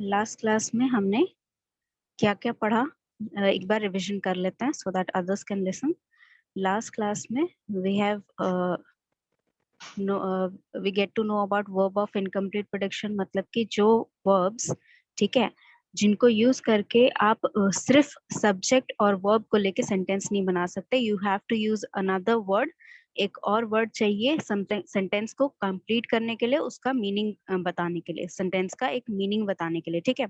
Last class में हमने क्या क्या पढ़ा, एक बार रिवीजन कर लेते हैं so that others can listen. Last class में we have we get to know about verb of incomplete prediction, मतलब कि जो वर्ब्स, ठीक है, जिनको यूज करके आप सिर्फ सब्जेक्ट और वर्ब को लेके सेंटेंस नहीं बना सकते, you have to use another word. एक और वर्ड चाहिए सेंटेंस को कंप्लीट करने के लिए, उसका मीनिंग बताने के लिए, सेंटेंस का एक मीनिंग बताने के लिए, ठीक है।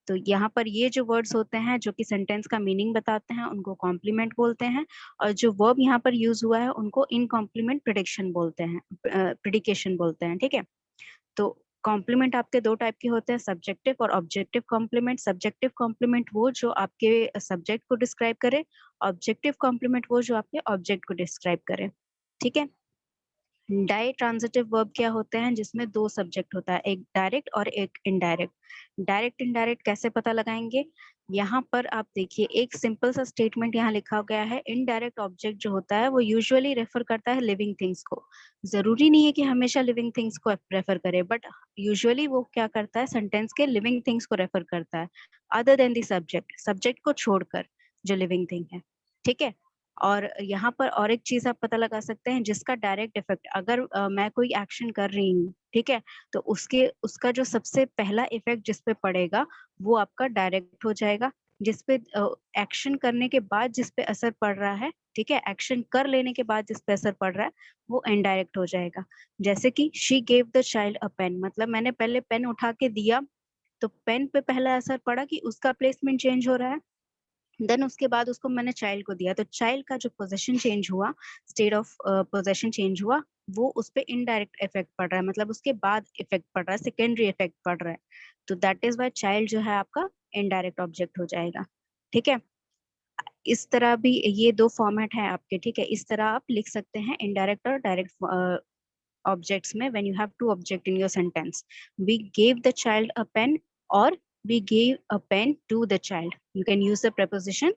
तो यहाँ पर ये जो वर्ड्स होते हैं जो कि सेंटेंस का मीनिंग बताते हैं उनको कॉम्प्लीमेंट बोलते हैं, और जो वर्ब यहाँ पर यूज हुआ है उनको इनकॉम्प्लीमेंट प्रिडिक्शन बोलते हैं, प्रिडिकेशन बोलते हैं, ठीक है। तो कॉम्प्लीमेंट आपके दो टाइप के होते हैं, सब्जेक्टिव और ऑब्जेक्टिव कॉम्प्लीमेंट। सब्जेक्टिव कॉम्प्लीमेंट वो जो आपके सब्जेक्ट को डिस्क्राइब करे, ऑब्जेक्टिव कॉम्प्लीमेंट वो जो आपके ऑब्जेक्ट को डिस्क्राइब करे, ठीक है। डाई ट्रांजिटिव वर्ब क्या होते हैं, जिसमें दो सब्जेक्ट होता है, एक डायरेक्ट और एक इनडायरेक्ट। डायरेक्ट इनडायरेक्ट कैसे पता लगाएंगे, यहाँ पर आप देखिए एक सिंपल सा स्टेटमेंट यहाँ लिखा गया है, इनडायरेक्ट ऑब्जेक्ट जो होता है वो यूजुअली रेफर करता है लिविंग थिंग्स को। जरूरी नहीं है कि हमेशा लिविंग थिंग्स को रेफर करे, बट यूजुअली वो क्या करता है, सेंटेंस के लिविंग थिंग्स को रेफर करता है, other than the subject, subject को छोड़कर जो लिविंग थिंग है, ठीक है। और यहाँ पर और एक चीज आप पता लगा सकते हैं, जिसका डायरेक्ट इफेक्ट, अगर मैं कोई एक्शन कर रही हूँ, ठीक है, तो उसका जो सबसे पहला इफेक्ट जिस पे पड़ेगा वो आपका डायरेक्ट हो जाएगा। जिसपे एक्शन करने के बाद जिस पे असर पड़ रहा है, ठीक है, एक्शन कर लेने के बाद जिस पे असर पड़ रहा है वो इनडायरेक्ट हो जाएगा। जैसे कि she gave the child a pen, मतलब मैंने पहले पेन उठा के दिया, तो पेन पे पहला असर पड़ा कि उसका प्लेसमेंट चेंज हो रहा है, देन उसके बाद उसको मैंने चाइल्ड को दिया, तो चाइल्ड का जो पोजीशन चेंज हुआ, स्टेट ऑफ पोजीशन चेंज हुआ, वो उस पे इनडायरेक्ट इफेक्ट पड़ रहा है, मतलब उसके बाद इफेक्ट पड़ रहा है, सेकेंडरी इफेक्ट पड़ रहा है। तो दैट इज वाई चाइल्ड जो है आपका इनडायरेक्ट ऑब्जेक्ट हो जाएगा, ठीक है। इस तरह भी ये दो फॉर्मेट है आपके, ठीक है, इस तरह आप लिख सकते हैं इनडायरेक्ट और डायरेक्ट objects में, when you have two object in your sentence, we gave the child a pen or we gave a pen to the child, you can use the preposition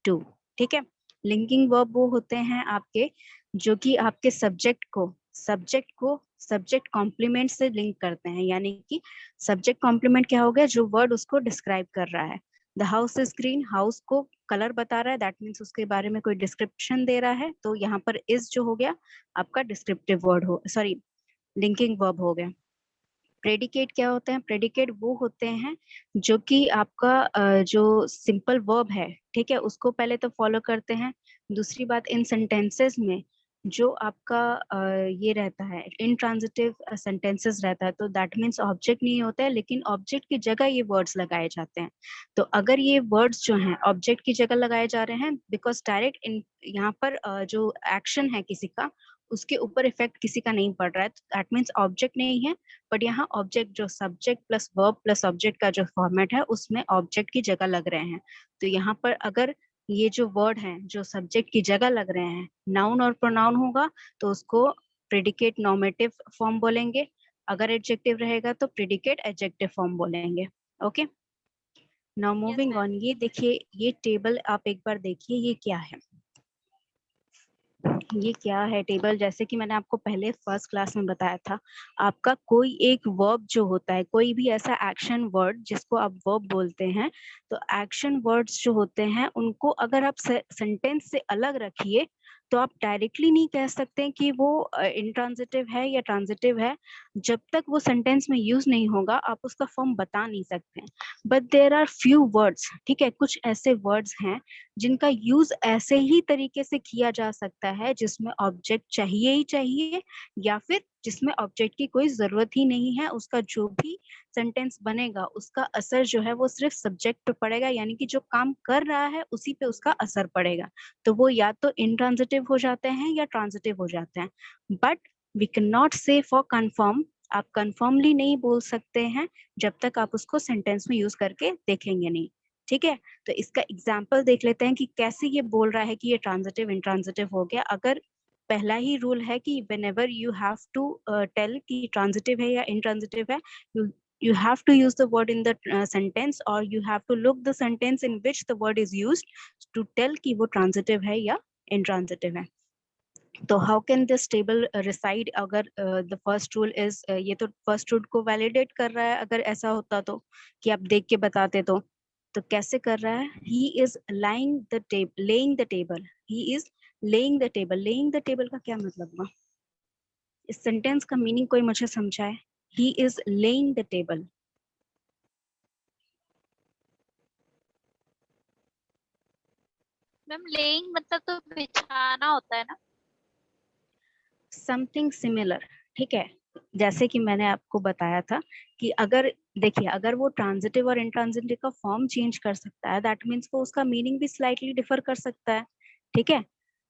to, ठीक है। Linking verb वो होते हैं आपके जो कि आपके सब्जेक्ट कॉम्प्लीमेंट से लिंक करते हैं, यानी कि सब्जेक्ट कॉम्प्लीमेंट क्या हो गया, जो वर्ड उसको डिस्क्राइब कर रहा है। The house is green, house को कलर बता रहा है, दैट मीन्स उसके बारे में कोई डिस्क्रिप्शन दे रहा है, तो यहाँ पर इज जो हो गया आपका डिस्क्रिप्टिव वर्ड हो, सॉरी लिंकिंग वर्ब हो गया। प्रेडिकेट क्या होते हैं, प्रेडिकेट वो होते हैं जो कि आपका जो सिंपल वर्ब है, ठीक है, उसको पहले तो फॉलो करते हैं। दूसरी बात, इन सेंटेंसेस में जो आपका ये रहता है, इंट्रांजिटिव सेंटेंसेस रहता है, तो दैट मीन्स ऑब्जेक्ट नहीं होता है, लेकिन ऑब्जेक्ट की जगह ये वर्ड्स लगाए जाते हैं। तो अगर ये वर्ड्स जो हैं ऑब्जेक्ट की जगह लगाए जा रहे हैं, बिकॉज डायरेक्ट इन यहाँ पर जो एक्शन है किसी का, उसके ऊपर इफेक्ट किसी का नहीं पड़ रहा है, दैट मीन्स ऑब्जेक्ट नहीं है, बट यहाँ ऑब्जेक्ट जो subject plus verb plus object का जो फॉर्मेट है उसमें ऑब्जेक्ट की जगह लग रहे हैं। तो यहाँ पर अगर ये जो वर्ड हैं जो सब्जेक्ट की जगह लग रहे हैं, नाउन और प्रोनाउन होगा तो उसको प्रेडिकेट नॉमेटिव फॉर्म बोलेंगे, अगर एडजेक्टिव रहेगा तो प्रेडिकेट एडजेक्टिव फॉर्म बोलेंगे। Okay, now moving on. ये देखिए, ये टेबल आप एक बार देखिए, ये क्या है, ये क्या है टेबल, जैसे कि मैंने आपको पहले फर्स्ट क्लास में बताया था, आपका कोई एक वर्ब जो होता है, कोई भी ऐसा एक्शन वर्ड जिसको आप वर्ब बोलते हैं, तो एक्शन वर्ड्स जो होते हैं उनको अगर आप सेंटेंस से अलग रखिए तो आप डायरेक्टली नहीं कह सकते कि वो इंट्रांजिटिव है या ट्रांजिटिव है। जब तक वो सेंटेंस में यूज नहीं होगा आप उसका फॉर्म बता नहीं सकते। But there are few words, ठीक है, कुछ ऐसे वर्ड्स हैं जिनका यूज ऐसे ही तरीके से किया जा सकता है जिसमें ऑब्जेक्ट चाहिए ही चाहिए, या फिर जिसमें ऑब्जेक्ट की कोई जरूरत ही नहीं है, उसका जो भी सेंटेंस बनेगा उसका असर जो है वो सिर्फ सब्जेक्ट पे पड़ेगा, यानी कि जो काम कर रहा है उसी पे उसका असर पड़ेगा। तो वो या तो इंट्रांजिटिव हो जाते हैं या ट्रांजिटिव हो जाते हैं, बट वी कैन नॉट से फॉर कंफर्म, आप कंफर्मली नहीं बोल सकते हैं जब तक आप उसको सेंटेंस में यूज करके देखेंगे नहीं, ठीक है। तो इसका एग्जाम्पल देख लेते हैं कि कैसे ये बोल रहा है कि ये ट्रांजिटिव इंट्रांजिटिव हो गया। अगर पहला ही रूल है कि whenever you have to tell कि ट्रांजिटिव है या इंट्रांजिटिव है, you you have to use the word in the sentence, or you have to look the sentence in which the word is used to tell कि वो transitive है या intransitive है। तो how can this table reside अगर the first rule is, ये तो first rule को वैलिडेट कर रहा है अगर ऐसा होता तो, कि आप देख के बताते तो कैसे कर रहा है? He is lying the table, laying the table, he is laying the table. Laying the table का क्या मतलब हुआ? इस सेंटेंस का मीनिंग कोई मुझे समझाए। He is laying the table. Ma'am laying मतलब तो बिछाना होता है ना? समथिंग सिमिलर, ठीक है। जैसे कि मैंने आपको बताया था कि अगर देखिए, अगर वो ट्रांजिटिव और इंट्रांजिटिव का फॉर्म चेंज कर सकता है, दैट मीन्स वो उसका मीनिंग भी स्लाइटली डिफर कर सकता है, ठीक है।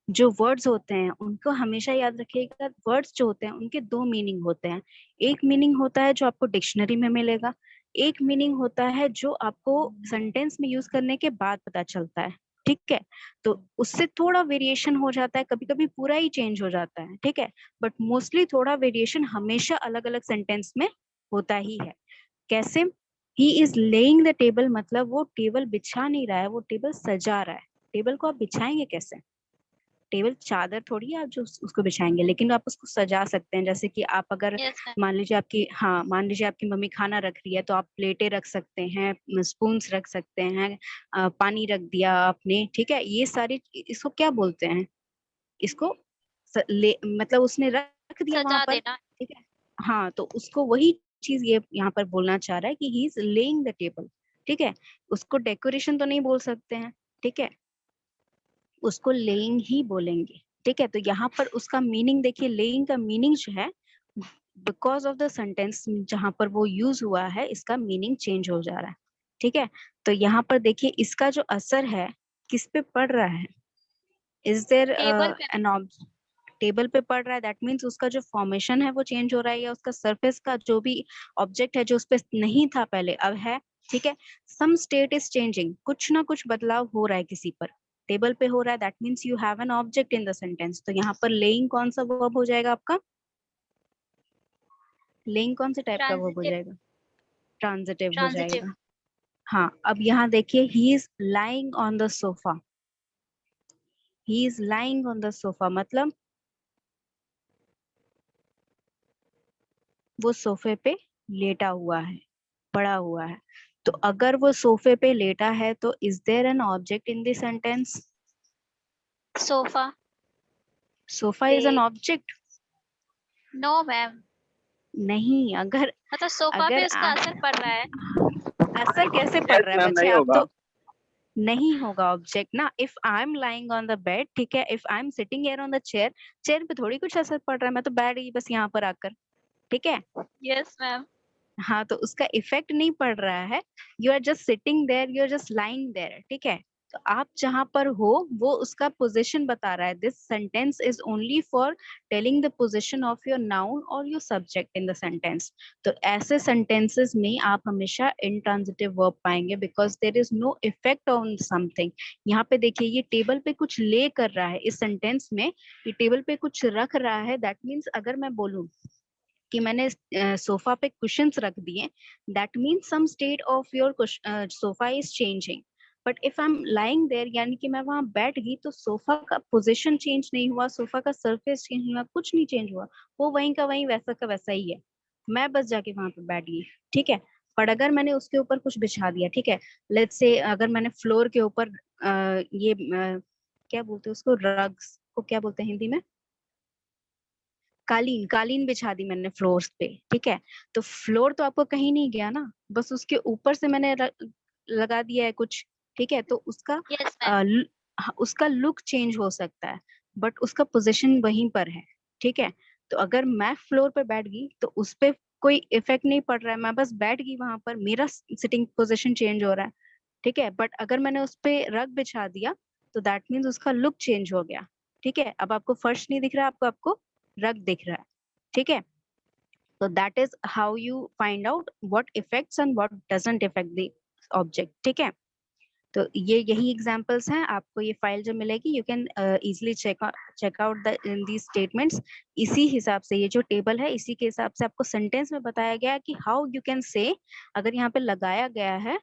जो वर्ड्स होते हैं उनको हमेशा याद रखिएगा, वर्ड्स जो होते हैं उनके दो मीनिंग होते हैं। एक मीनिंग होता है जो आपको डिक्शनरी में मिलेगा, एक मीनिंग होता है जो आपको सेंटेंस में यूज करने के बाद पता चलता है, ठीक है। तो उससे थोड़ा वेरिएशन हो जाता है, कभी कभी पूरा ही चेंज हो जाता है, ठीक है। बट मोस्टली थोड़ा वेरिएशन हमेशा अलग अलग सेंटेंस में होता ही है। कैसे? He is laying the table मतलब वो टेबल बिछा नहीं रहा है, वो टेबल सजा रहा है। टेबल को आप बिछाएंगे कैसे? टेबल चादर थोड़ी है आप जो उसको बिछाएंगे, लेकिन आप उसको सजा सकते हैं। जैसे कि आप अगर यस मैम। मान लीजिए आपकी मम्मी खाना रख रही है, तो आप प्लेटें रख सकते हैं, स्पून्स रख सकते हैं, पानी रख दिया आपने, ठीक है। ये सारी, इसको क्या बोलते हैं? इसको मतलब उसने रख दिया वहां सजा पर, देना। ठीक है। हाँ, तो उसको वही चीज ये यहाँ पर बोलना चाह रहा है कि he is laying the table, ठीक है। उसको डेकोरेशन तो नहीं बोल सकते हैं, ठीक है, उसको लेइंग ही बोलेंगे, ठीक है। तो यहाँ पर उसका मीनिंग देखिए, लेइंग का मीनिंग जो है, बिकॉज ऑफ द सेंटेंस जहां पर वो यूज हुआ है, इसका मीनिंग चेंज हो जा रहा है, ठीक है। तो यहाँ पर देखिए इसका जो असर है किस पे पड़ रहा है? इज देयर टेबल पे। एन टेबल पे पड़ रहा है, दैट मीन्स उसका जो फॉर्मेशन है वो चेंज हो रहा है, या उसका सरफेस का जो भी ऑब्जेक्ट है जो उस पे नहीं था पहले, अब है, ठीक है। सम स्टेट इज चेंजिंग, कुछ ना कुछ बदलाव हो रहा है किसी पर, टेबल पे हो रहा है, that means you have an object in the sentence. तो यहाँ पर लेइंग कौन सा वर्ब हो जाएगा आपका? लेइंग कौन से टाइप का वर्ब हो ट्रांजिटिव। जाएगा? ट्रांजिटिव हो ट्रांजिटिव। जाएगा। हाँ, अब यहाँ देखिए, he is lying on the sofa, he is lying on the sofa मतलब वो सोफे पे लेटा हुआ है, पड़ा हुआ है। तो अगर वो सोफे पे लेटा है, तो is there an object in this sentence? Sofa. Sofa is an object? No ma'am. नहीं। अगर मतलब सोफा पे अगर उसका असर पड़ रहा है। असर कैसे पड़ यस रहा है मैम, बच्चे? नहीं आप होगा। तो नहीं होगा ऑब्जेक्ट ना। If I am lying on the bed, ठीक है, if I am sitting here on the chair, chair पे थोड़ी कुछ असर पड़ रहा है, मैं तो बैठ गई बस यहाँ पर आकर, ठीक है। Yes ma'am. हाँ, तो उसका इफेक्ट नहीं पड़ रहा है, you are just sitting there, you are just lying there, ठीक है। तो आप जहां पर हो वो उसका पोजीशन बता रहा है। This sentence is only for telling the position of your noun और your subject in the sentence. तो ऐसे सेंटेंसेस में आप हमेशा इंट्रांजिटिव वर्ब पाएंगे, because there is no effect on something. यहाँ पे देखिए, ये टेबल पे कुछ ले कर रहा है इस सेंटेंस में, ये टेबल पे कुछ रख रहा है, दैट मीन्स अगर मैं बोलूं कि मैंने सोफा पे कुशन्स रख दिए, that means some state of your sofa is changing. But if I am lying there, यानी कि मैं वहां बैठ गई, तो सोफा का पोजीशन चेंज नहीं हुआ, सोफा का सरफेस चेंज नहीं हुआ, कुछ नहीं चेंज हुआ, वो वहीं का वहीं वैसा का वैसा ही है। मैं बस जाके वहां पे बैठ गई, ठीक है। पर अगर मैंने उसके ऊपर कुछ बिछा दिया, ठीक है, लेट्स से अगर मैंने फ्लोर के ऊपर क्या बोलते हैं उसको, रग्स को क्या बोलते हैं हिंदी में? कालीन, कालीन बिछा दी मैंने फ्लोर्स पे, ठीक है। तो फ्लोर तो आपको कहीं नहीं गया ना, बस उसके ऊपर से मैंने लगा दिया है कुछ, ठीक है। तो उसका यस मैम। अ, ल- उसका लुक चेंज हो सकता है, बट उसका पोजीशन वहीं पर है, ठीक है। तो अगर मैं फ्लोर पे बैठ गई तो उस पे कोई इफेक्ट नहीं पड़ रहा है, मैं बस बैठ गई वहां पर, मेरा सिटिंग पोजीशन चेंज हो रहा है, ठीक है। बट अगर मैंने उस पे रग बिछा दिया, तो दैट मीन्स उसका लुक चेंज हो गया, ठीक है। अब आपको फर्श नहीं दिख रहा, आपको आपको रग दिख रहा है, ठीक है। तो that is how you find out what effects and what doesn't effect the object, ठीक है। तो ये यही एग्जांपल्स हैं। आपको ये फाइल जो मिलेगी, you can easily check out the in the statements. इसी हिसाब से ये जो टेबल है, इसी के हिसाब से आपको सेंटेंस में बताया गया है कि हाउ यू कैन से, अगर यहाँ पे लगाया गया है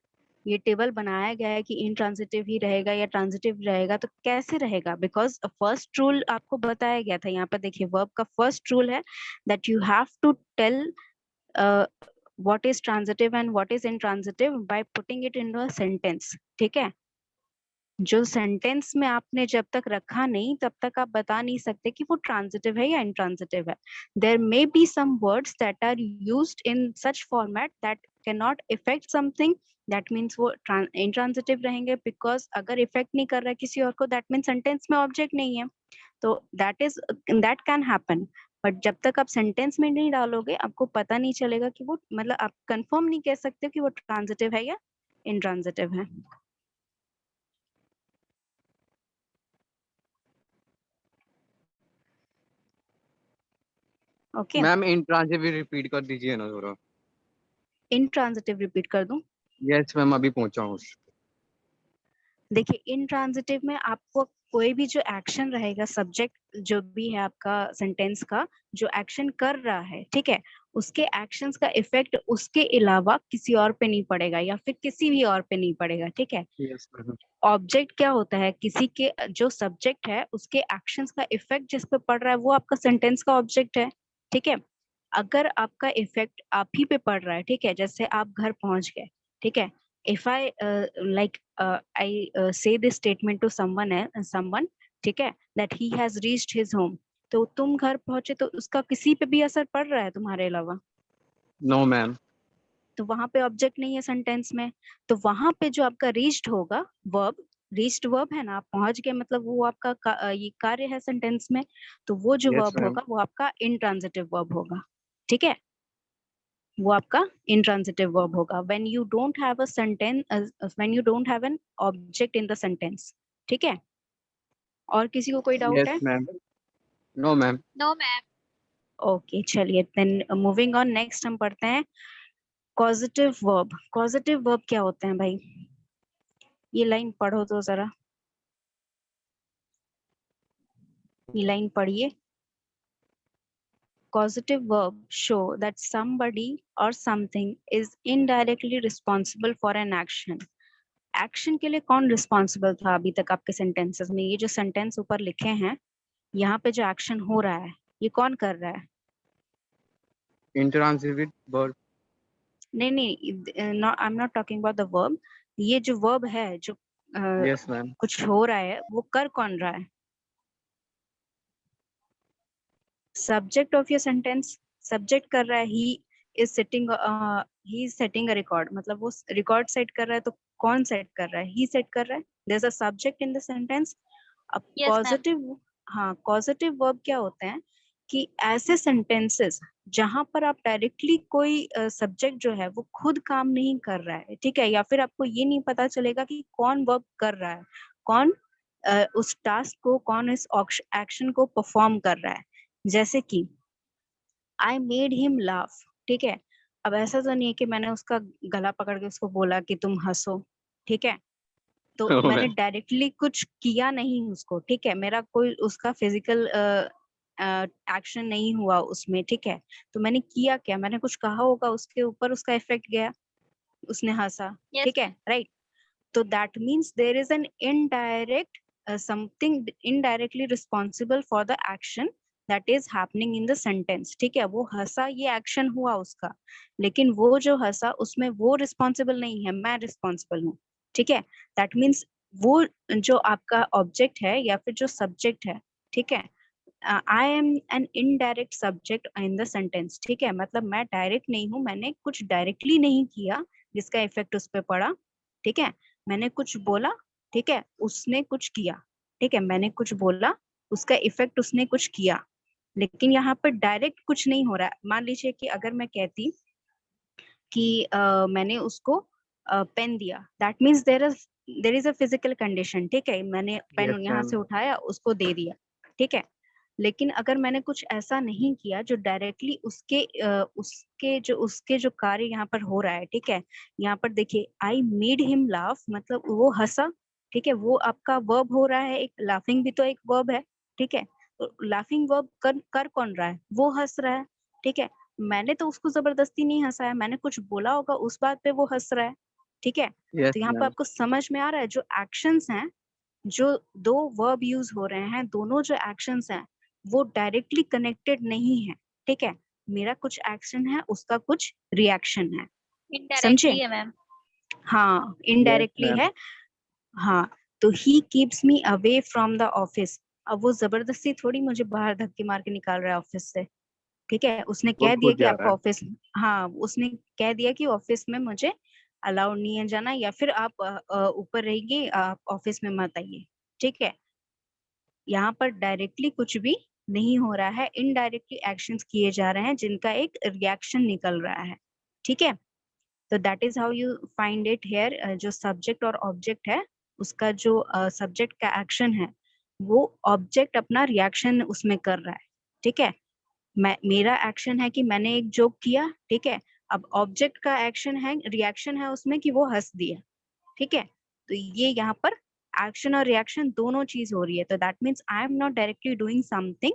ये टेबल बनाया गया है कि इंट्रांजिटिव ही रहेगा या ट्रांजिटिव रहेगा, तो कैसे रहेगा? बिकॉज फर्स्ट रूल आपको बताया गया था। यहाँ पर देखिए वर्ब का फर्स्ट रूल है that you have to tell what is transitive and what is intransitive by putting it into a sentence। ठीक है, जो सेंटेंस में आपने जब तक रखा नहीं तब तक आप बता नहीं सकते कि वो ट्रांजिटिव है या इंट्रांजिटिव है। There may be some words that are used in such format that can not effect something, that means वो इंट्रांजिटिव रहेंगे, बिकॉज अगर इफेक्ट नहीं कर रहा है किसी और को, दैट मीन्स सेंटेंस में ऑब्जेक्ट नहीं है। तो दैट कैन हैपन, बट जब तक आप सेंटेंस में नहीं डालोगे आपको पता नहीं चलेगा कि वो, मतलब आप कंफर्म नहीं कह सकते कि वो ट्रांजिटिव है या इंट्रांजिटिव है। ओके, मैम इंट्रांजिटिव रिपीट कर दीजिए ना थोड़ा। इंट्रांजिटिव रिपीट कर दूं? यस मैम, अभी पहुंचा हूँ। देखिए इंट्रांजिटिव में आपको कोई भी जो एक्शन रहेगा, सब्जेक्ट जो भी है आपका सेंटेंस का, जो एक्शन कर रहा है, ठीक है, उसके एक्शंस का इफेक्ट उसके अलावा किसी और पे नहीं पड़ेगा या फिर किसी भी और पे नहीं पड़ेगा। ठीक है, यस मैम। ऑब्जेक्ट क्या होता है, किसी के जो सब्जेक्ट है उसके एक्शंस का इफेक्ट जिस पे पड़ रहा है वो आपका सेंटेंस का ऑब्जेक्ट है। ठीक है, अगर आपका इफेक्ट आप ही पे पड़ रहा है, ठीक है, जैसे आप घर पहुंच गए, ठीक है, इफ आई लाइक आई से दिस स्टेटमेंट टू समवन, ठीक है, that he has reached his home, तो तुम घर पहुंचे तो उसका किसी पे भी असर पड़ रहा है तुम्हारे अलावा? No ma'am. तो वहां पे ऑब्जेक्ट नहीं है सेंटेंस में, तो वहां पे जो आपका रीच्ड होगा वर्ब, रीच्ड वर्ब है ना, आप पहुंच गए मतलब वो आपका ये कार्य है सेंटेंस में, तो वो जो यस वर्ब मैम। होगा वो आपका इंट्रांजिटिव वर्ब होगा। ठीक है, वो आपका इंट्रांजिटिव वर्ब होगा when you don't have a sentence, when you don't have an object in the sentence. ठीक है, और किसी को कोई डाउट यस है? Ma'am. No ma'am. No, ma'am. Okay चलिए, देन मूविंग ऑन, नेक्स्ट हम पढ़ते हैं कॉजेटिव वर्ब। कॉजेटिव वर्ब क्या होते हैं भाई? ये लाइन पढ़ो तो जरा, ये लाइन पढ़िए। Causative verbs show that somebody or something is indirectly responsible for an action। Action के लिए कौन रिस्पॉन्सिबल था अभी तक आपके सेंटेंसेस में? ये जो सेंटेंस ऊपर लिखे हैं, यहाँ पे जो एक्शन हो रहा है ये कौन कर रहा है? Intransitive verb. नहीं नहीं, आई am not talking about the verb. ये जो वर्ब है जो यस मैम। कुछ हो रहा है वो कर कौन रहा है? Subject of your sentence subject कर रहा है, he is setting a record, मतलब वो रिकॉर्ड सेट कर रहा है, तो कौन सेट कर रहा है? ही सेट कर रहा है, there is a subject in the sentence. अब Yes, ma'am. पॉजिटिव, हाँ, पॉजिटिव वर्ब क्या होते हैं कि ऐसे सेंटेंसेस जहां पर आप डायरेक्टली कोई सब्जेक्ट जो है वो खुद काम नहीं कर रहा है, ठीक है, या फिर आपको ये नहीं पता चलेगा कि कौन वर्ब कर रहा है, कौन उस टास्क को, कौन इस एक्शन को परफॉर्म कर रहा है। जैसे कि आई मेड हिम लाफ, ठीक है, अब ऐसा तो नहीं है कि मैंने उसका गला पकड़ के उसको बोला कि तुम हंसो, ठीक है, तो नो मैंने मैम। डायरेक्टली कुछ किया नहीं उसको, ठीक है, मेरा कोई उसका फिजिकल एक्शन नहीं हुआ उसमें, ठीक है, तो मैंने किया क्या, मैंने कुछ कहा होगा उसके ऊपर, उसका इफेक्ट गया, उसने हंसा, Yes, ठीक है, ma'am. राइट। तो that means there is an indirect something indirectly responsible for the action that is happening in the sentence. ठीक है, वो हंसा, ये एक्शन हुआ उसका, लेकिन वो जो हंसा उसमें वो रिस्पॉन्सिबल नहीं है, मैं रिस्पॉन्सिबल हूँ। ठीक है, दैट मीन्स वो जो आपका ऑब्जेक्ट है या फिर जो सब्जेक्ट है, ठीक है, I M an indirect subject in the sentence. ठीक है, मतलब मैं डायरेक्ट नहीं हूँ, मैंने कुछ डायरेक्टली नहीं किया जिसका इफेक्ट उस पर पड़ा, ठीक है, मैंने कुछ बोला, ठीक है, उसने कुछ किया, ठीक है, मैंने कुछ बोला, उसका इफेक्ट उसने कुछ किया, लेकिन यहाँ पर डायरेक्ट कुछ नहीं हो रहा है। मान लीजिए कि अगर मैं कहती कि मैंने उसको पेन दिया, that means there is a physical condition, ठीक है, मैंने पेन यस यहाँ मैम। से उठाया उसको दे दिया, ठीक है, लेकिन अगर मैंने कुछ ऐसा नहीं किया जो डायरेक्टली उसके जो कार्य यहाँ पर हो रहा है, ठीक है, यहाँ पर देखिए आई मेड हिम लाफ, मतलब वो हंसा, ठीक है, वो आपका वर्ब हो रहा है, एक लाफिंग भी तो एक वर्ब है, ठीक है, तो लाफिंग वर्ब कर कौन रहा है? वो हंस रहा है, ठीक है, मैंने तो उसको जबरदस्ती नहीं हंसाया, मैंने कुछ बोला होगा उस बात पे वो हंस रहा है। ठीक है। Yes, तो यहाँ पे ma'am. आपको समझ में आ रहा है जो एक्शंस हैं, जो दो वर्ब यूज हो रहे हैं, दोनों जो एक्शंस हैं वो डायरेक्टली कनेक्टेड नहीं है, ठीक है। मेरा कुछ एक्शन है, उसका कुछ रिएक्शन है, समझे? इनडायरेक्टली है मैम। हाँ, Yes, इनडायरेक्टली ma'am. है। हाँ, तो he keeps me away from the office. अब वो जबरदस्ती थोड़ी मुझे बाहर धक्के मार के निकाल रहा है ऑफिस से, ठीक है। उसने वो कह दिया खुद कि जा आपको रहा है. ऑफिस, हाँ, उसने कह दिया कि ऑफिस में मुझे अलाउड नहीं है जाना, या फिर आप ऊपर रहिए, आप ऑफिस में मत आइए, ठीक है। यहाँ पर डायरेक्टली कुछ भी नहीं हो रहा है, इनडायरेक्टली एक्शंस किए जा रहे हैं जिनका एक रिएक्शन निकल रहा है, ठीक है। तो that is how you find it here. जो सब्जेक्ट और ऑब्जेक्ट है, उसका जो सब्जेक्ट का एक्शन है, वो ऑब्जेक्ट अपना रिएक्शन उसमें कर रहा है, ठीक है। मेरा एक्शन है कि मैंने एक जोक किया, ठीक है। अब ऑब्जेक्ट का एक्शन है, रिएक्शन है उसमें कि वो हंस दिया, ठीक है। तो ये यहाँ पर एक्शन और रिएक्शन दोनों चीज हो रही है। तो that means I am not directly doing something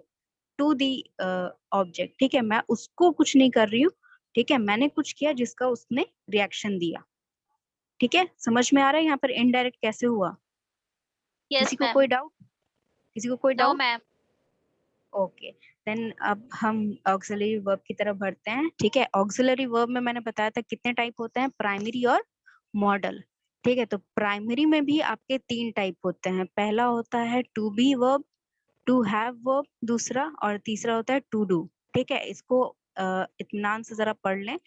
to the object, ठीक है। मैं उसको कुछ नहीं कर रही हूँ, ठीक है। मैंने कुछ किया जिसका उसने रिएक्शन दिया, ठीक है। समझ में आ रहा है यहाँ पर इनडायरेक्ट कैसे हुआ? किसी यस को मैम। कोई डाउट? किसी को कोई no doubt? Ma'am. Okay, then अब हम ऑक्सिलरी वर्ब की तरफ बढ़ते हैं, ठीक है। ऑक्सिलरी वर्ब में मैंने बताया था कितने टाइप होते हैं, प्राइमरी और मॉडल, ठीक है। तो प्राइमरी में भी आपके 3 टाइप होते हैं। पहला होता है to be verb, to have verb दूसरा, और तीसरा होता है टू डू, ठीक है। इसको इत्मीनान से जरा पढ़ लें,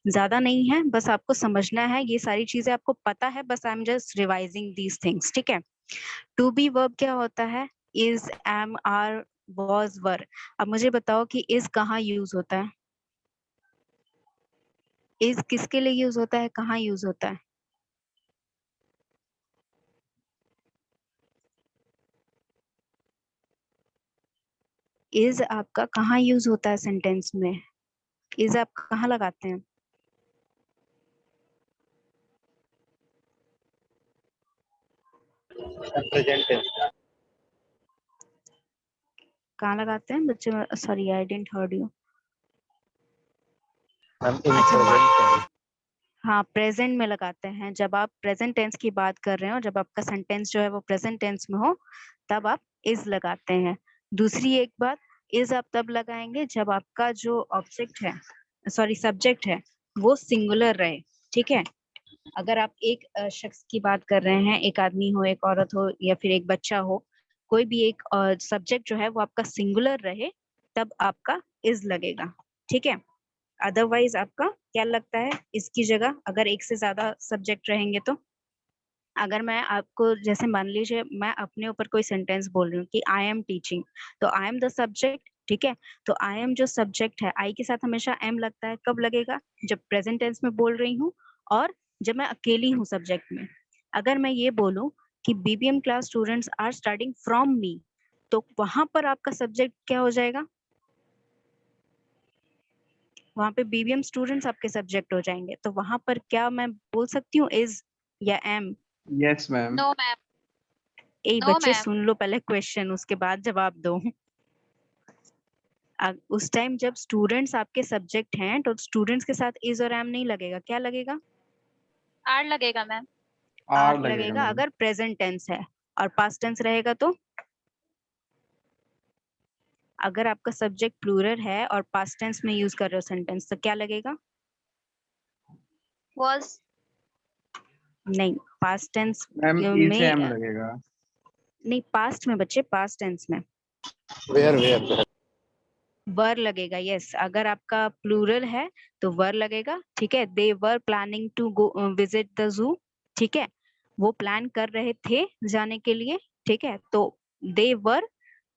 ज्यादा नहीं है, बस आपको समझना है, ये सारी चीजें आपको पता है, बस I am just revising these things, ठीक है। टू बी वर्ब क्या होता है? इज, एम, आर, वॉज, वर। अब मुझे बताओ कि इज कहाँ यूज होता है? इज किसके लिए यूज होता है, कहाँ यूज होता है? इज आपका कहाँ यूज होता है सेंटेंस में? इज आप कहाँ लगाते हैं? Present tense. कहाँ लगाते हैं बच्चे? Sorry, I didn't heard you. Ma'am इन अच्छा, प्रेजेंट टेंस। हाँ, प्रेजेंट में लगाते हैं। जब आप प्रेजेंट टेंस की बात कर रहे हो, जब आपका सेंटेंस जो है वो प्रेजेंट टेंस में हो, तब आप इज लगाते हैं। दूसरी एक बात, इज आप तब लगाएंगे जब आपका जो ऑब्जेक्ट है, सॉरी सब्जेक्ट है, वो सिंगुलर रहे, ठीक है। अगर आप एक शख्स की बात कर रहे हैं, एक आदमी हो, एक औरत हो, या फिर एक बच्चा हो, कोई भी एक सब्जेक्ट जो है वो आपका सिंगुलर रहे, तब आपका इज लगेगा, ठीक है। अदरवाइज आपका क्या लगता है इसकी जगह, अगर एक से ज्यादा सब्जेक्ट रहेंगे तो? अगर मैं आपको, जैसे मान लीजिए मैं अपने ऊपर कोई सेंटेंस बोल रही हूँ कि आई एम टीचिंग, तो आई एम द सब्जेक्ट, ठीक है। तो आई एम जो सब्जेक्ट है, आई के साथ हमेशा एम लगता है। कब लगेगा? जब प्रेजेंट टेंस में बोल रही हूँ, और जब मैं अकेली हूँ सब्जेक्ट में। अगर मैं ये बोलूँ कि BBM class students are studying from me, तो वहां पर आपका सब्जेक्ट क्या हो जाएगा? वहां पे बीबीएम स्टूडेंट्स आपके सब्जेक्ट हो जाएंगे। तो वहां पर क्या मैं बोल सकती हूँ इज या am? Yes, ma'am. No ma'am. ए नो बच्चे मैम। सुन लो पहले क्वेश्चन, उसके बाद जवाब दो। उस टाइम जब स्टूडेंट्स आपके सब्जेक्ट हैं, तो स्टूडेंट्स के साथ इज और एम नहीं लगेगा, क्या लगेगा? आर लगेगा मैम। आर R लगेगा लगेगा मैम. अगर प्रेजेंट टेंस है। और पास्ट टेंस रहेगा तो? अगर आपका सब्जेक्ट प्लूरल है और पास्ट टेंस में यूज कर रहे हो सेंटेंस, तो क्या लगेगा? वॉज। नहीं, पास्ट टेंस मैम E से M में लगेगा. नहीं, पास्ट में बच्चे, पास्ट टेंस में वेयर वर लगेगा। यस, अगर आपका प्लूरल है तो वर लगेगा, ठीक है। They were planning to go visit the zoo, ठीक है। वो प्लान कर रहे थे जाने के लिए, ठीक है। तो दे वर,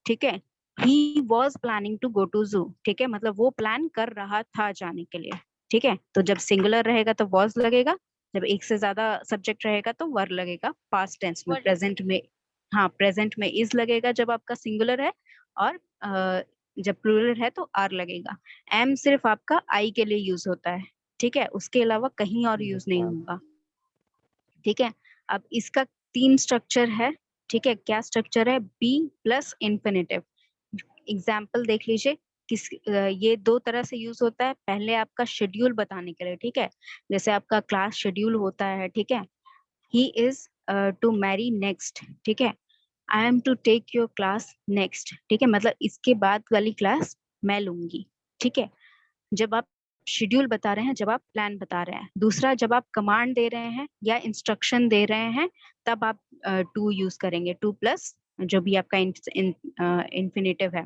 ठीक है। He was planning to go to zoo, ठीक है। मतलब वो प्लान कर रहा था जाने के लिए, ठीक है। तो जब सिंगुलर रहेगा तो वॉज लगेगा, जब एक से ज्यादा सब्जेक्ट रहेगा तो वर लगेगा। पास्ट टेंस में, प्रेजेंट में, हाँ, प्रेजेंट में इज लगेगा जब आपका सिंगुलर है, और जब प्लूरल है तो आर लगेगा। एम सिर्फ आपका आई के लिए यूज होता है, ठीक है। उसके अलावा कहीं और यूज नहीं होगा, ठीक है। अब इसका 3 स्ट्रक्चर है, ठीक है। क्या स्ट्रक्चर है? B plus infinitive. एग्जाम्पल देख लीजिए, ये दो तरह से यूज होता है। पहले आपका शेड्यूल बताने के लिए, ठीक है, जैसे आपका क्लास शेड्यूल होता है, ठीक है, he is to marry next, ठीक है, I am to take your class next, ठीक है, मतलब इसके बाद वाली क्लास मैं लूंगी, ठीक है, जब आप शेड्यूल बता रहे हैं, जब आप प्लान बता रहे हैं। दूसरा, जब आप कमांड दे रहे हैं या इंस्ट्रक्शन दे रहे हैं, तब आप टू यूज करेंगे, टू प्लस जो भी आपका इन्फिनेटिव है।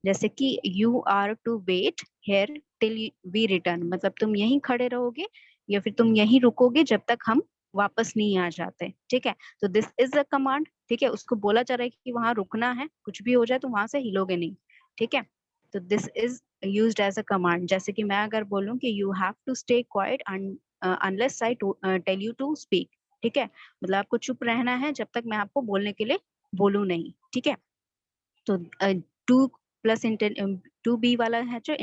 जैसे कि you are to wait here till we return, मतलब तुम यहीं खड़े रहोगे या फिर तुम यहीं रुकोगे जब तक हम वापस नहीं आ जाते, ठीक है। तो दिस इज अ कमांड, ठीक है, उसको बोला जा रहा है कि वहां रुकना है, कुछ भी हो जाए तो वहां से हिलोगे नहीं, ठीक है। तो this is used as a command. जैसे कि मैं अगर बोलूं कि you have to stay quiet unless I tell you to speak, ठीक है, मतलब आपको चुप रहना है जब तक मैं आपको बोलने के लिए बोलूं नहीं, ठीक है। तो टू प्लस टू बी वाला है जो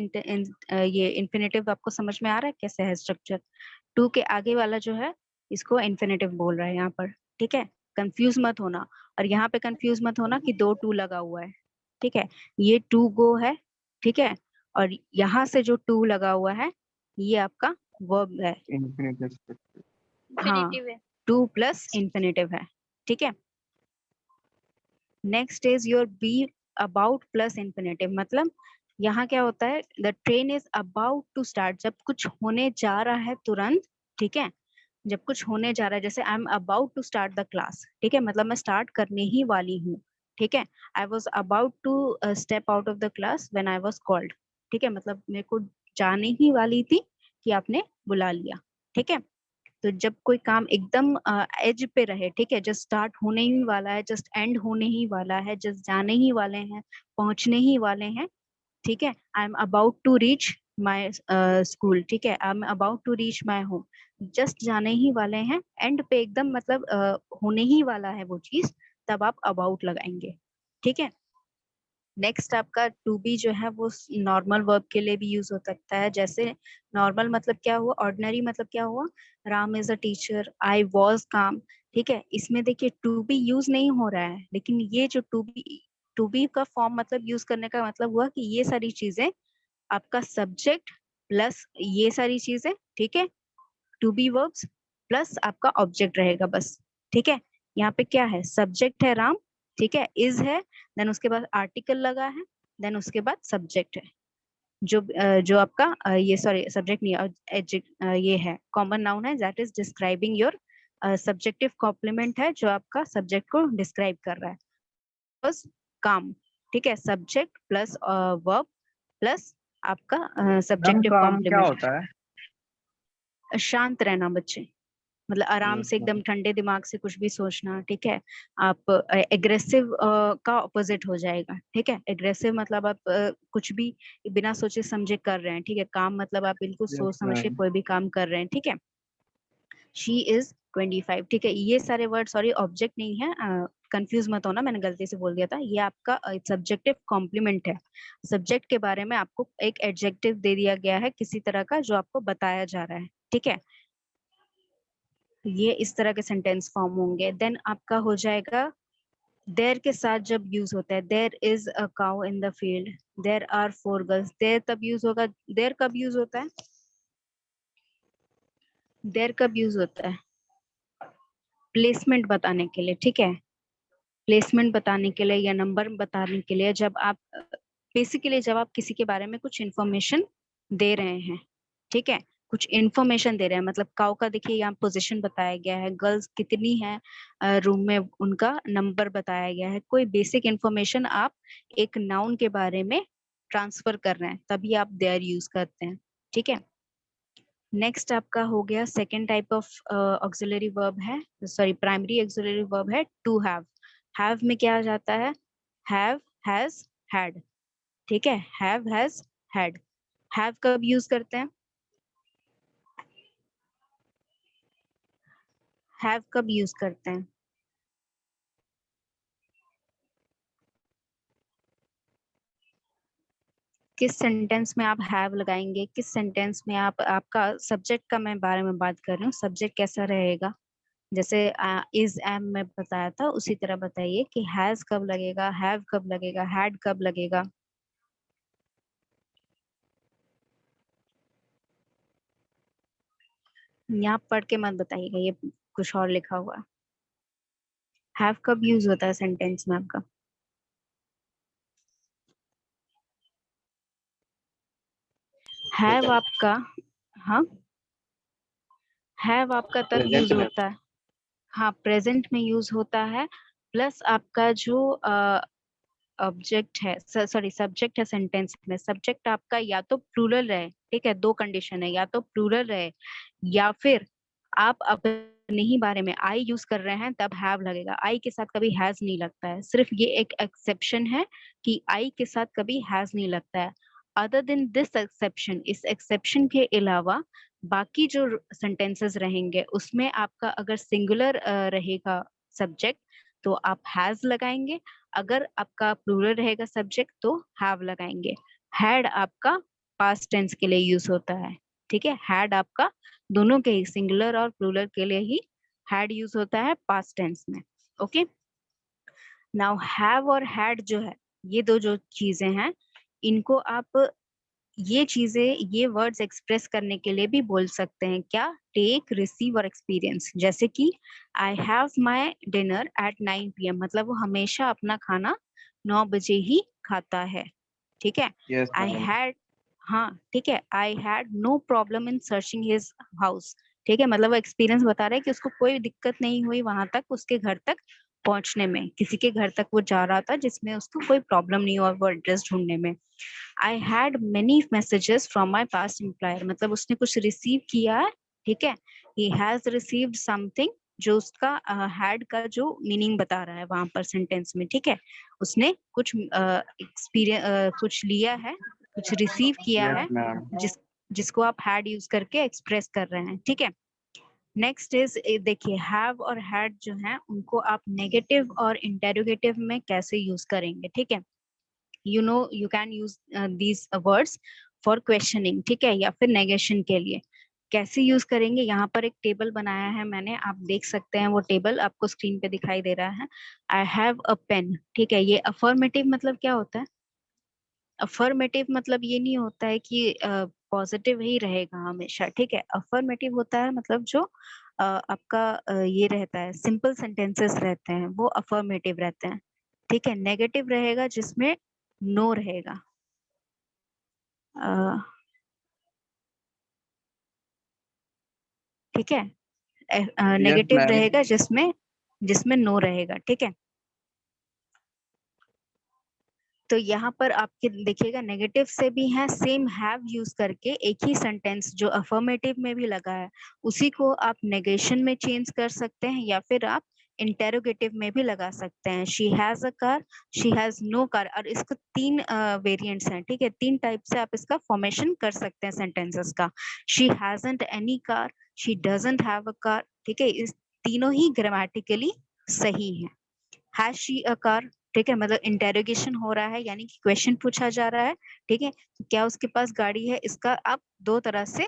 ये इन्फिनेटिव आपको समझ में आ रहा है कैसे है स्ट्रक्चर। टू के आगे वाला जो है इसको इन्फिनेटिव बोल रहा है यहाँ पर, ठीक है, कंफ्यूज मत होना। और यहाँ पे कंफ्यूज मत होना कि दो टू लगा हुआ है, ठीक है, ये टू गो है, ठीक है, और यहाँ से जो टू लगा हुआ है ये आपका वर्ब है, Infinitive. हाँ, इन्फिनिटिव है। टू प्लस इन्फिनेटिव है, ठीक है। Next is your be about plus infinitive, मतलब यहाँ क्या होता है, the train is about to start, जब कुछ होने जा रहा है तुरंत, ठीक है, जब कुछ होने जा रहा है, जैसे I am about to start the class, ठीक है, मतलब मैं स्टार्ट करने ही वाली हूँ, ठीक है। I was about to step out of the class when I was called, ठीक है, मतलब मेरे को जाने ही वाली थी कि आपने बुला लिया, ठीक है। तो जब कोई काम एकदम एज पे रहे, ठीक है, जस्ट स्टार्ट होने ही वाला है, जस्ट एंड होने ही वाला है, जस्ट जाने ही वाले हैं, पहुंचने ही वाले हैं, ठीक है, I am about to reach my school, ठीक है, I am about to reach my home, just जाने ही वाले हैं, एंड पे एकदम मतलब होने ही वाला है वो चीज, तब आप अबाउट लगाएंगे, ठीक है। नेक्स्ट आपका टू बी जो है वो नॉर्मल वर्ब के लिए भी यूज हो सकता है। जैसे नॉर्मल मतलब क्या हुआ, ऑर्डिनरी मतलब क्या हुआ, Ram is a teacher, I was काम, ठीक है, इसमें देखिए टू बी यूज नहीं हो रहा है, लेकिन ये जो टू बी का फॉर्म मतलब यूज करने का मतलब हुआ कि ये सारी चीजें आपका सब्जेक्ट प्लस ये सारी चीजें, ठीक है, टू बी वर्ब्स प्लस आपका ऑब्जेक्ट रहेगा बस, ठीक है। यहाँ पे क्या है, सब्जेक्ट है राम, ठीक है, इज है, देन उसके बाद आर्टिकल लगा है, देन उसके बाद सब्जेक्ट है, जो आपका ये सॉरी सब्जेक्ट नहीं ये है कॉमन नाउन है, that is describing your subjective complement है जो आपका सब्जेक्ट को डिस्क्राइब कर रहा है, बस काम, ठीक है, सब्जेक्ट प्लस वर्ब प्लस आपका मैम सब्जेक्टिव काम क्या कॉम्प्लीमेंट। होता है? शांत रहना बच्चे, मतलब आराम यस से एकदम मैम। ठंडे दिमाग से कुछ भी सोचना, ठीक है। आप एग्रेसिव का ऑपोजिट हो जाएगा, ठीक है, एग्रेसिव मतलब आप कुछ भी बिना सोचे समझे कर रहे हैं, ठीक है, काम मतलब आप बिल्कुल सोच यस समझ के मैम। कोई भी काम कर रहे हैं, ठीक है। शी इज 25, ठीक है, ये सारे वर्ड सॉरी ऑब्जेक्ट नहीं है, कंफ्यूज मत होना, मैंने गलती से बोल दिया था, ये आपका सब्जेक्टिव कॉम्प्लीमेंट है। सब्जेक्ट के बारे में आपको एक एडजेक्टिव दे दिया गया है किसी तरह का जो आपको बताया जा रहा है, ठीक है। ये इस तरह के सेंटेंस फॉर्म होंगे। देन आपका हो जाएगा देयर के साथ जब यूज होता है, there is a cow in the field, there are four girls, there तब यूज होगा, देयर कब यूज होता है, देयर कब यूज होता है, प्लेसमेंट बताने के लिए, ठीक है, प्लेसमेंट बताने के लिए या नंबर बताने के लिए, जब आप बेसिकली जब आप किसी के बारे में कुछ इंफॉर्मेशन दे रहे हैं, ठीक है, कुछ इंफॉर्मेशन दे रहे हैं, मतलब काउ का देखिए यहाँ पोजीशन बताया गया है, गर्ल्स कितनी है रूम में उनका नंबर बताया गया है, कोई बेसिक इंफॉर्मेशन आप एक नाउन के बारे में ट्रांसफर कर रहे हैं, तभी आप देयर यूज करते हैं, ठीक है। नेक्स्ट आपका हो गया second type of auxiliary verb है, सॉरी प्राइमरी ऑक्सिलरी वर्ब है टू हैव। हैव में क्या आ जाता है, हैव, हैज, हैड, ठीक है, हैव, हैज, हैड। हैव कब यूज करते हैं, हैव कब यूज करते हैं, किस सेंटेंस में आप हैव लगाएंगे, किस सेंटेंस में आप, आपका सब्जेक्ट का मैं बारे में बात कर रही हूँ, सब्जेक्ट कैसा रहेगा, जैसे इज एम में बताया था उसी तरह बताइए कि हैज कब लगेगा, हैव कब लगेगा, हैड कब लगेगा। यहाँ पढ़ के मत बताइएगा, ये कुछ और लिखा हुआ है। हैव कब यूज होता है सेंटेंस में आपका? हैव आपका, हाँ, हैव आपका तब Present यूज में। होता है, हाँ, प्रेजेंट में यूज होता है। प्लस आपका जो ऑब्जेक्ट है, सॉरी सब्जेक्ट है सेंटेंस में, सब्जेक्ट आपका या तो प्लूरल रहे, ठीक है, दो कंडीशन है, या तो प्लूरल रहे या फिर आप अपने ही बारे में आई यूज कर रहे हैं, तब हैव लगेगा। आई के साथ कभी हैज नहीं लगता है, सिर्फ ये एक एक्सेप्शन है कि आई के साथ कभी हैज नहीं लगता है। अदर देन दिस एक्सेप्शन, इस एक्सेप्शन के अलावा बाकी जो सेंटेंसेस रहेंगे उसमें आपका अगर सिंगुलर रहेगा सब्जेक्ट तो आप हैज लगाएंगे, अगर आपका प्लूरल रहेगा सब्जेक्ट तो हैव लगाएंगे। हैड आपका पास्ट टेंस के लिए यूज होता है, ठीक है, हैड आपका दोनों के ही, सिंगुलर और प्लूरल के लिए ही हैड यूज होता है पास्ट टेंस में। ओके, नाउ हैव और हैड जो है, ये दो जो चीजें हैं, इनको आप ये चीजें, ये वर्ड्स एक्सप्रेस करने के लिए भी बोल सकते हैं क्या? टेक, रिसीव और एक्सपीरियंस। जैसे कि I have my dinner eight 9 PM, मतलब वो हमेशा अपना खाना 9 बजे ही खाता है, ठीक है। Yes, I ma'am. हैड, हाँ ठीक है, I had no problem in searching his house, ठीक है, मतलब वो एक्सपीरियंस बता रहा है कि उसको कोई दिक्कत नहीं हुई वहां तक, उसके घर तक पहुंचने में, किसी के घर तक वो जा रहा था जिसमें उसको कोई प्रॉब्लम नहीं हुआ वो एड्रेस ढूंढने में। I had many messages from my past employer, मतलब उसने कुछ रिसीव किया है, ठीक है, ही हैज रिसीव्ड समथिंग, जो उसका हैड का जो मीनिंग बता रहा है वहां पर सेंटेंस में, ठीक है, उसने कुछ एक्सपीरियंस कुछ लिया है, कुछ रिसीव किया Yes, है, ma'am. जिसको आप हैड यूज करके एक्सप्रेस कर रहे हैं, ठीक है। नेक्स्ट इज, देखिए हैव और हैड जो है उनको आप नेगेटिव और इंटेरोगेटिव में कैसे यूज करेंगे, ठीक है। You know you can use these words for questioning, ठीक है, या फिर नेगेशन के लिए। कैसे यूज करेंगे, यहाँ पर एक टेबल बनाया है मैंने, आप देख सकते हैं, वो टेबल आपको स्क्रीन पे दिखाई दे रहा है। आई हैव अ पेन, ठीक है, ये अफर्मेटिव मतलब क्या होता है? अफर्मेटिव मतलब ये नहीं होता है कि पॉजिटिव ही रहेगा हमेशा, ठीक है। अफर्मेटिव होता है मतलब जो आपका ये रहता है, सिंपल सेंटेंसेस रहते हैं वो अफर्मेटिव रहते हैं, ठीक है। नेगेटिव रहेगा जिसमें नो रहेगा, ठीक है। Yes, negative ma'am. रहेगा जिसमें जिसमें नो रहेगा, ठीक है। तो यहाँ पर आपके देखिएगा नेगेटिव से भी है, सेम हैव यूज करके एक ही सेंटेंस जो अफर्मेटिव में भी लगा है उसी को आप नेगेशन में चेंज कर सकते हैं, या फिर आप इंटेरोगेटिव में भी लगा सकते हैं। She has a car, she has no car, और इसको तीन वेरिएंट्स हैं, ठीक है, तीन टाइप से आप इसका फॉर्मेशन कर सकते हैं सेंटेंसेस का। She hasn't any car, she doesn't have a car, ठीक है, इस तीनों ही ग्रामेटिकली सही है। हैज शी अ कार, ठीक है, मतलब इंटेरोगेशन हो रहा है, यानी कि क्वेश्चन पूछा जा रहा है, ठीक है, क्या उसके पास गाड़ी है, इसका आप दो तरह से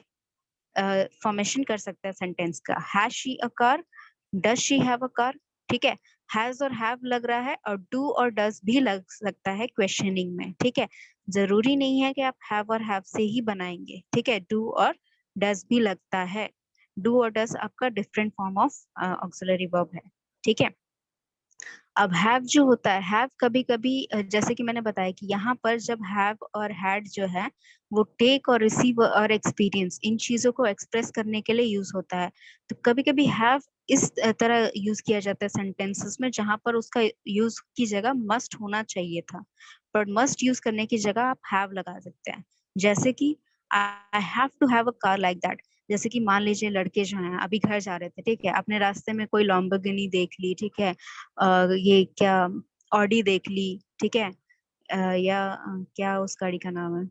फॉर्मेशन कर सकते हैं सेंटेंस का। Has she a car, does she have a car, ठीक है। हैज और हैव लग रहा है, और डू और डज भी लग सकता है क्वेश्चनिंग में, ठीक है। जरूरी नहीं है कि आप हैव और हैव से ही बनाएंगे, ठीक है, डू और डज भी लगता है। डू और डज आपका different form of auxiliary verb है, ठीक है। अब हैव जो होता है, हैव कभी कभी जैसे कि मैंने बताया कि यहाँ पर जब हैव और हैड जो है वो टेक और रिसीव और एक्सपीरियंस, इन चीजों को एक्सप्रेस करने के लिए यूज होता है। तो कभी कभी हैव इस तरह यूज किया जाता है सेंटेंसेस में जहां पर उसका यूज की जगह मस्ट होना चाहिए था, पर मस्ट यूज करने की जगह आप हैव लगा सकते हैं। जैसे कि I have to have a car like that. जैसे कि मान लीजिए लड़के जो हैं अभी घर जा रहे थे, ठीक है, अपने रास्ते में कोई लॉम्बोर्गिनी देख ली, ठीक है, ये क्या, ऑडी देख ली, ठीक है, या क्या उस गाड़ी का नाम है,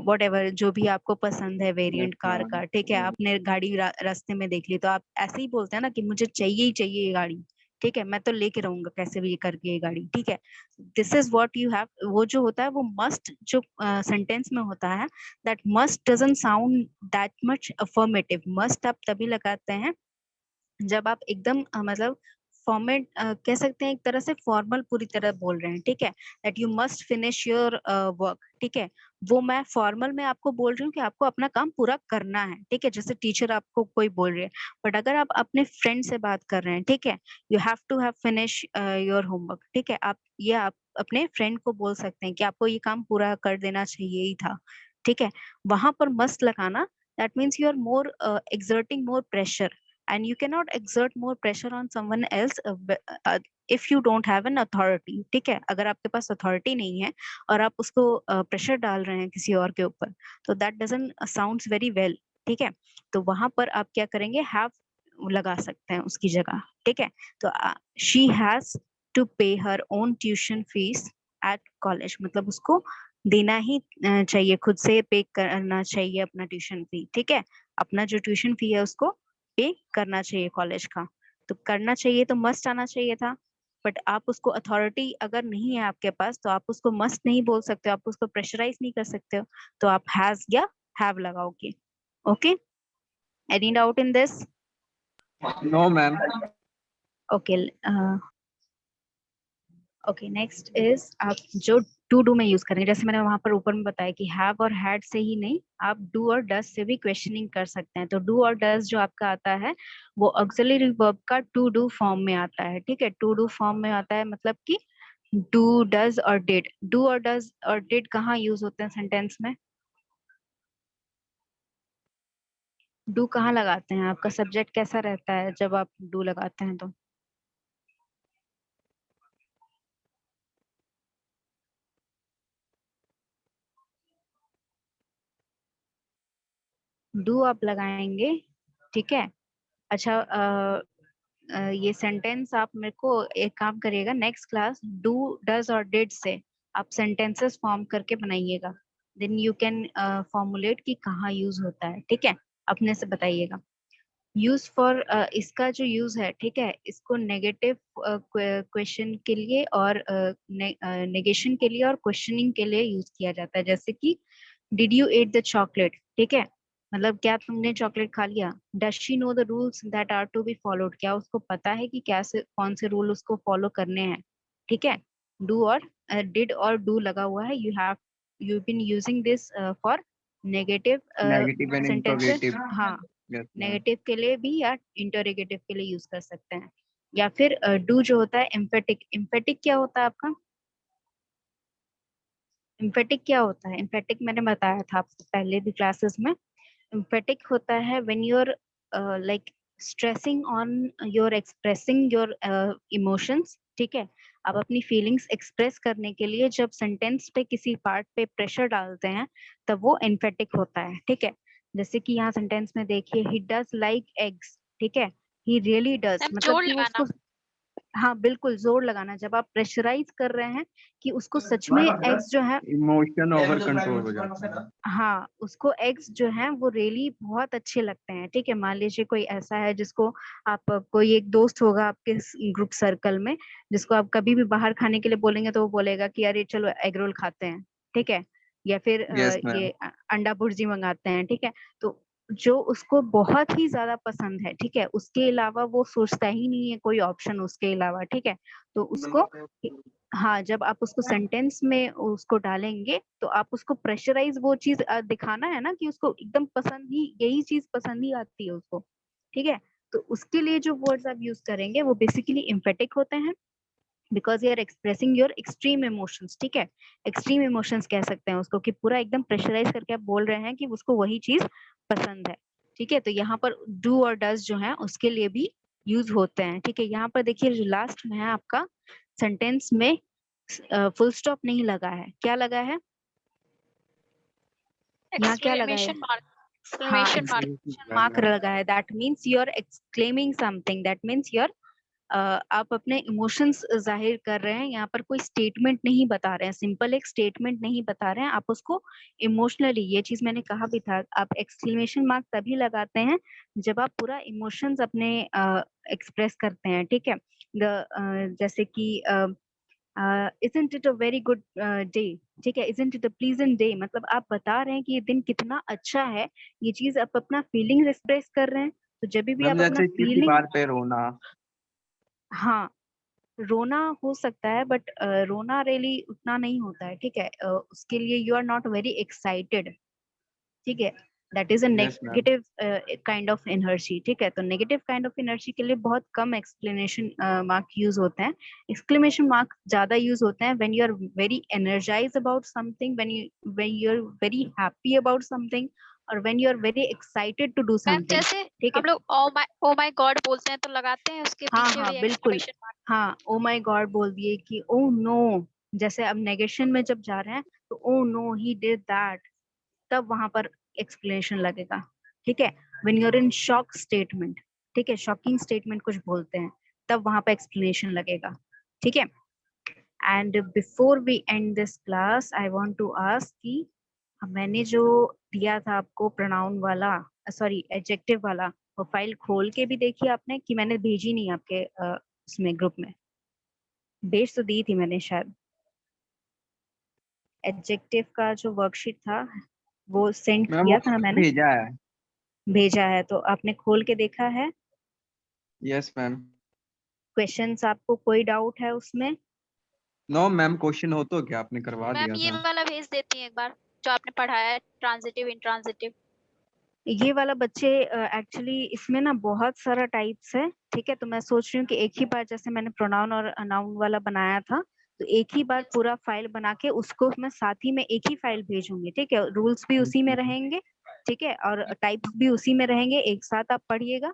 वट एवर, जो भी आपको पसंद है Yes, वेरिएंट कार ma'am. का, ठीक है, आपने गाड़ी रास्ते में देख ली, तो आप ऐसे ही बोलते हैं ना कि मुझे चाहिए ही चाहिए ये गाड़ी, ठीक है, मैं तो लेके रहूंगा कैसे भी ये करके ये गाड़ी, ठीक है। This is what you have, वो जो होता है वो मस्ट जो सेंटेंस में होता है, that must doesn't sound that much affirmative. Must आप तभी लगाते हैं जब आप एकदम मतलब फॉर्मेट कह सकते हैं, एक तरह से फॉर्मल पूरी तरह बोल रहे हैं, ठीक है, that you must finish your work, ठीक है, वो मैं फॉर्मल में आपको बोल रही हूँ कि आपको अपना काम पूरा करना है, ठीक है, जैसे टीचर आपको कोई बोल रही है। बट अगर आप अपने फ्रेंड से बात कर रहे हैं, ठीक है, you have to have finish your homework, ठीक है, आप अपने फ्रेंड को बोल सकते हैं कि आपको ये काम पूरा कर देना चाहिए ही था, ठीक है। वहां पर मस्ट लगाना, that means you are more exerting more pressure, and you cannot exert more pressure on someone else if you don't have an authority, ठीक है। अगर आपके पास अथॉरिटी नहीं है और आप उसको प्रेशर डाल रहे हैं किसी और के ऊपर, तो that doesn't sounds very well, ठीक है। तो वहां पर आप क्या करेंगे, हैव लगा सकते हैं उसकी जगह, ठीक है। तो शी हैज टू पे her own tuition fees at college, मतलब उसको देना ही चाहिए, खुद से पे करना चाहिए अपना ट्यूशन फी, ठीक है। अपना जो ट्यूशन फी है उसको पे करना चाहिए कॉलेज का। तो करना चाहिए तो मस्ट आना चाहिए था, बट आप उसको अथॉरिटी अगर नहीं है आपके पास, तो आप उसको मस्ट नहीं बोल सकते हो, आप उसको प्रेशराइज नहीं कर सकते हो, तो आप हैज या हैव लगाओगे। Okay, any doubt in this? No, ma'am. Okay, okay, next is आप जो टू डू में यूज करेंगे, जैसे मैंने वहां पर ऊपर में बताया कि हैव और हैड से ही नहीं, आप डू और डज से भी क्वेश्चनिंग कर सकते हैं। तो डू और डज जो आपका आता है वो ऑक्सिलरी वर्ब का टू डू फॉर्म में आता है, ठीक है। टू डू फॉर्म में आता है, मतलब कि डू, डज और डिड। डू और डज और डिड कहाँ यूज होते हैं सेंटेंस में? डू कहाँ लगाते हैं? आपका सब्जेक्ट कैसा रहता है जब आप डू लगाते हैं? तो डू आप लगाएंगे, ठीक है। अच्छा, ये सेंटेंस आप मेरे को एक काम करिएगा, नेक्स्ट क्लास डू, डज और डिड से आप सेंटेंसेस फॉर्म करके बनाइएगा, देन यू कैन फॉर्मुलेट कि कहाँ यूज होता है, ठीक है। अपने से बताइएगा। यूज फॉर, इसका जो यूज है, ठीक है, इसको नेगेटिव क्वेश्चन के लिए और नेगेशन के लिए और क्वेश्चनिंग के लिए यूज किया जाता है। जैसे कि did you ate the chocolate, ठीक है, मतलब क्या तुमने चॉकलेट खा लिया। Does she know the rules that are to be followed, क्या उसको पता है कि क्या से कौन से रूल उसको फॉलो करने हैं, ठीक है। डू और डिड और डू लगा हुआ है, you been using this for negative Negative and sentences. interrogative. हाँ, Yes, ma'am. नेगेटिव के लिए भी या इंटरोगेटिव के लिए यूज कर सकते हैं। या फिर डू जो होता है एम्फेटिक। एम्फेटिक क्या होता है आपका? एम्फेटिक क्या होता है? एम्फेटिक मैंने बताया था आपको पहले भी क्लासेस में। एम्फेटिक होता है when you are like stressing on your expressing your emotions, ठीक है। आप अपनी फीलिंग्स एक्सप्रेस करने के लिए जब सेंटेंस पे किसी पार्ट पे प्रेशर डालते हैं, तब वो एम्फेटिक होता है, ठीक है। जैसे कि यहाँ सेंटेंस में देखिए, ही डज लाइक एग्स, ठीक है, ही रियली डज, मैम मतलब जोड़ कि वो लगाना। उसको, हाँ बिल्कुल जोर लगाना, जब आप प्रेशराइज कर रहे हैं कि उसको सच में एग्स जो है, Emotion over control हो जाता है. हाँ उसको एग्स जो हैं वो रियली बहुत अच्छे लगते हैं, ठीक है। मान लीजिए कोई ऐसा है जिसको आप, कोई एक दोस्त होगा आपके ग्रुप सर्कल में, जिसको आप कभी भी बाहर खाने के लिए बोलेंगे तो वो बोलेगा कि अरे चलो एग रोल खाते हैं, ठीक है, या फिर Yes, ये ma'am. अंडा भुर्जी मंगाते हैं, ठीक है। तो जो उसको बहुत ही ज्यादा पसंद है, ठीक है, उसके अलावा वो सोचता ही नहीं है कोई ऑप्शन उसके अलावा, ठीक है। तो उसको, हाँ, जब आप उसको सेंटेंस में उसको डालेंगे तो आप उसको प्रेशराइज वो चीज दिखाना है ना कि उसको एकदम पसंद ही, यही चीज पसंद ही आती है उसको, ठीक है। तो उसके लिए जो वर्ड्स आप यूज करेंगे वो बेसिकली एम्फेटिक होते हैं, because you are expressing your extreme emotions, ठीक है। एक्सट्रीम इमोशंस कह सकते हैं उसको, कि पूरा एकदम प्रेशराइज करके आप बोल रहे हैं कि उसको वही चीज पसंद है, ठीक है। तो यहाँ पर डू और डज जो है उसके लिए भी यूज होते हैं, ठीक है। यहाँ पर देखिए जो लास्ट में है आपका सेंटेंस में फुल स्टॉप नहीं लगा है, क्या लगा है? यहाँ क्या लगा है? Exclamation mark. हाँ, एक्सक्लेमेशन मार्क। एक्सक्लेमेशन मार्क लगा है, that means you are exclaiming something, that means you are, आप अपने इमोशंस जाहिर कर रहे हैं, यहाँ पर कोई स्टेटमेंट नहीं बता रहे हैं, सिंपल एक स्टेटमेंट नहीं बता रहे हैं, आप उसको इमोशनली, ये चीज मैंने कहा भी था, आप एक्सक्लेमेशन मार्क तभी लगाते हैं जब आप पूरा इमोशंस अपने एक्सप्रेस करते हैं, ठीक है। जैसे कि isn't it a very good day, ठीक है, isn't it a pleasant day, मतलब आप बता रहे हैं कि ये दिन कितना अच्छा है, ये चीज आप अपना फीलिंग्स एक्सप्रेस कर रहे हैं। तो जब भी मैम आप अपना जैसे किसी फीलिंग, बात पे रोना. हाँ रोना हो सकता है बट रोना रियली उतना नहीं होता है, ठीक है। उसके लिए you are not very excited, ठीक है। That is a Yes, ma'am. Negative kind of energy, ठीक है। तो नेगेटिव काइंड ऑफ एनर्जी के लिए बहुत कम एक्सप्लेनेशन मार्क यूज होते हैं। एक्सक्लेमेशन मार्क ज्यादा यूज होते हैं when you are very energise about something, when you are very happy about something, और when you are very excited to do ma'am something, जैसे ठीक है। हम लोग ओ माय गॉड बोलते हैं तो लगाते हैं उसके हाँ पीछे हाँ भी बिल्कुल, एक्सक्लेमेशन मार्क। हाँ ओ माय गॉड बोल दिए कि ओ नो, जैसे अब नेगेशन में जब जा रहे हैं तो oh no he did that, तब वहां पर एक्सप्लेनेशन लगेगा, ठीक है। When you are in shock statement, ठीक है, शॉकिंग स्टेटमेंट कुछ बोलते हैं, तब वहां पर एक्सप्लेनेशन लगेगा, ठीक है। And before we end this class I want to ask कि मैंने जो दिया था आपको प्रोनाउन वाला, सॉरी एडजेक्टिव वाला, वो फाइल खोल के भी देखी आपने कि मैंने भेजी नहीं आपके उसमें ग्रुप में? भेज तो दी थी मैंने शायद। एडजेक्टिव का जो वर्कशीट था वो सेंड मैम किया वो था ना मैंने? भेजा है। भेजा है, तो आपने खोल के देखा है? Yes, ma'am. क्वेश्चंस आपको कोई डाउट है उसमें? No, मैम क्वेश्चन हो तो क्या आपने करवा मैम दिया ये था। वाला भेज देती हैं एक बार जो आपने पढ़ाया है, ट्रांजिटिव इंट्रांजिटिव। ये वाला बच्चे एक्चुअली इसमें ना बहुत सारा टाइप्स है, ठीक है। तो मैं सोच रही हूँ कि एक ही बार, जैसे मैंने प्रोनाउन और अनाउन वाला बनाया था, तो एक ही बार पूरा फाइल बना के उसको मैं साथ ही में एक ही फाइल भेजूंगी, ठीक है। रूल्स भी उसी में रहेंगे, ठीक है, और टाइप्स भी उसी में रहेंगे, एक साथ आप पढ़िएगा,